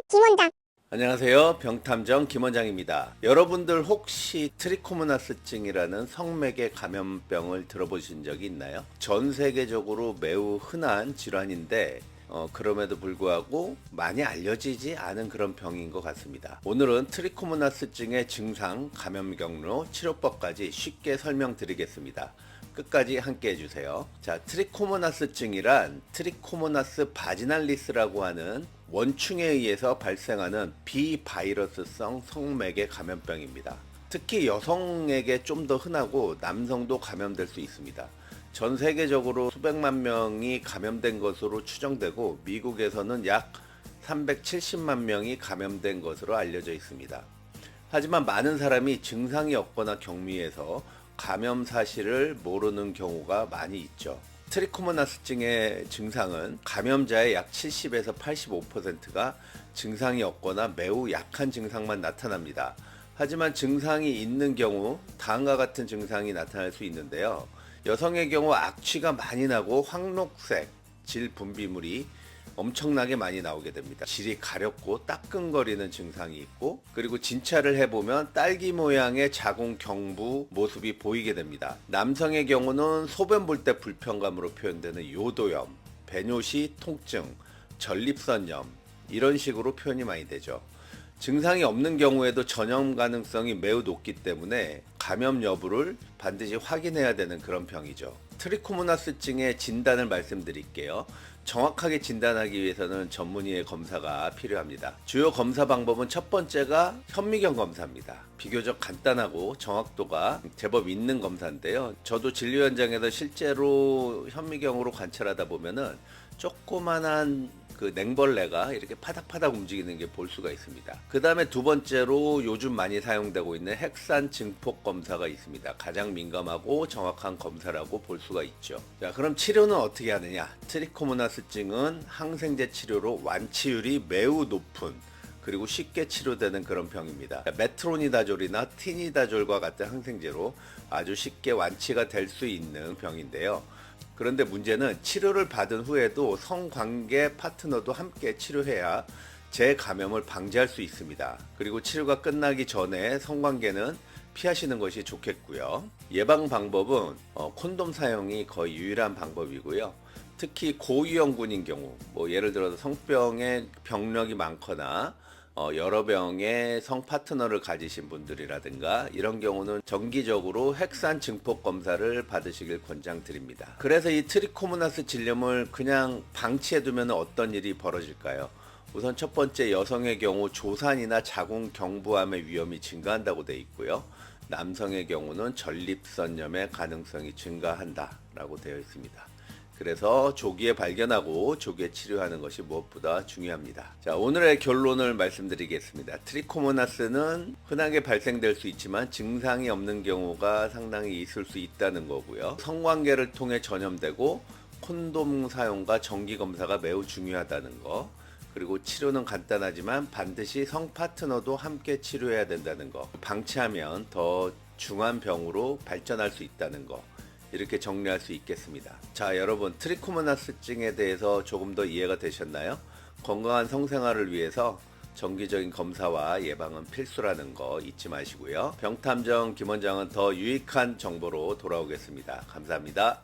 김원장. 안녕하세요. 병탐정 김원장입니다. 여러분들 혹시 트리코모나스증이라는 성매개 감염병을 들어보신 적이 있나요? 전 세계적으로 매우 흔한 질환인데 그럼에도 불구하고 많이 알려지지 않은 그런 병인 것 같습니다. 오늘은 트리코모나스증의 증상, 감염 경로, 치료법까지 쉽게 설명드리겠습니다. 끝까지 함께 해주세요. 자, 트리코모나스증이란 트리코모나스 바지날리스라고 하는 원충에 의해서 발생하는 비바이러스성 성매개 감염병입니다. 특히 여성에게 좀 더 흔하고 남성도 감염될 수 있습니다. 전 세계적으로 수백만 명이 감염된 것으로 추정되고 미국에서는 약 370만 명이 감염된 것으로 알려져 있습니다. 하지만 많은 사람이 증상이 없거나 경미해서 감염 사실을 모르는 경우가 많이 있죠. 트리코모나스증의 증상은 감염자의 약 70에서 85%가 증상이 없거나 매우 약한 증상만 나타납니다. 하지만 증상이 있는 경우 다음과 같은 증상이 나타날 수 있는데요. 여성의 경우 악취가 많이 나고 황록색 질 분비물이 엄청나게 많이 나오게 됩니다. 질이 가렵고 따끔거리는 증상이 있고, 그리고 진찰을 해보면 딸기 모양의 자궁 경부 모습이 보이게 됩니다. 남성의 경우는 소변 볼 때 불편감으로 표현되는 요도염, 배뇨시 통증, 전립선염 이런 식으로 표현이 많이 되죠. 증상이 없는 경우에도 전염 가능성이 매우 높기 때문에 감염 여부를 반드시 확인해야 되는 그런 병이죠. 트리코모나스증의 진단을 말씀드릴게요. 정확하게 진단하기 위해서는 전문의의 검사가 필요합니다. 주요 검사 방법은 첫 번째가 현미경 검사입니다. 비교적 간단하고 정확도가 제법 있는 검사인데요. 저도 진료 현장에서 실제로 현미경으로 관찰하다 보면은 조그만한 그 냉벌레가 이렇게 파닥파닥 움직이는 게 볼 수가 있습니다. 그 다음에 두 번째로 요즘 많이 사용되고 있는 핵산 증폭 검사가 있습니다. 가장 민감하고 정확한 검사라고 볼 수가 있죠. 자, 그럼 치료는 어떻게 하느냐? 트리코모나스증은 항생제 치료로 완치율이 매우 높은, 그리고 쉽게 치료되는 그런 병입니다. 메트로니다졸이나 티니다졸과 같은 항생제로 아주 쉽게 완치가 될 수 있는 병인데요. 그런데 문제는 치료를 받은 후에도 성관계 파트너도 함께 치료해야 재감염을 방지할 수 있습니다. 그리고 치료가 끝나기 전에 성관계는 피하시는 것이 좋겠고요. 예방 방법은 콘돔 사용이 거의 유일한 방법이고요. 특히 고위험군인 경우, 예를 들어서 성병의 병력이 많거나 여러 병의 성 파트너를 가지신 분들이라든가 이런 경우는 정기적으로 핵산 증폭 검사를 받으시길 권장드립니다. 그래서 이 트리코모나스 질염을 그냥 방치해두면 어떤 일이 벌어질까요? 우선 첫 번째, 여성의 경우 조산이나 자궁 경부암의 위험이 증가한다고 되어 있고요. 남성의 경우는 전립선염의 가능성이 증가한다 라고 되어 있습니다. 그래서 조기에 발견하고 조기에 치료하는 것이 무엇보다 중요합니다. 자, 오늘의 결론을 말씀드리겠습니다. 트리코모나스는 흔하게 발생될 수 있지만 증상이 없는 경우가 상당히 있을 수 있다는 거고요. 성관계를 통해 전염되고 콘돔 사용과 정기검사가 매우 중요하다는 거, 그리고 치료는 간단하지만 반드시 성 파트너도 함께 치료해야 된다는 거, 방치하면 더 중한 병으로 발전할 수 있다는 거, 이렇게 정리할 수 있겠습니다. 자, 여러분, 트리코모나스증에 대해서 조금 더 이해가 되셨나요? 건강한 성생활을 위해서 정기적인 검사와 예방은 필수라는 거 잊지 마시고요. 병탐정 김원장은 더 유익한 정보로 돌아오겠습니다. 감사합니다.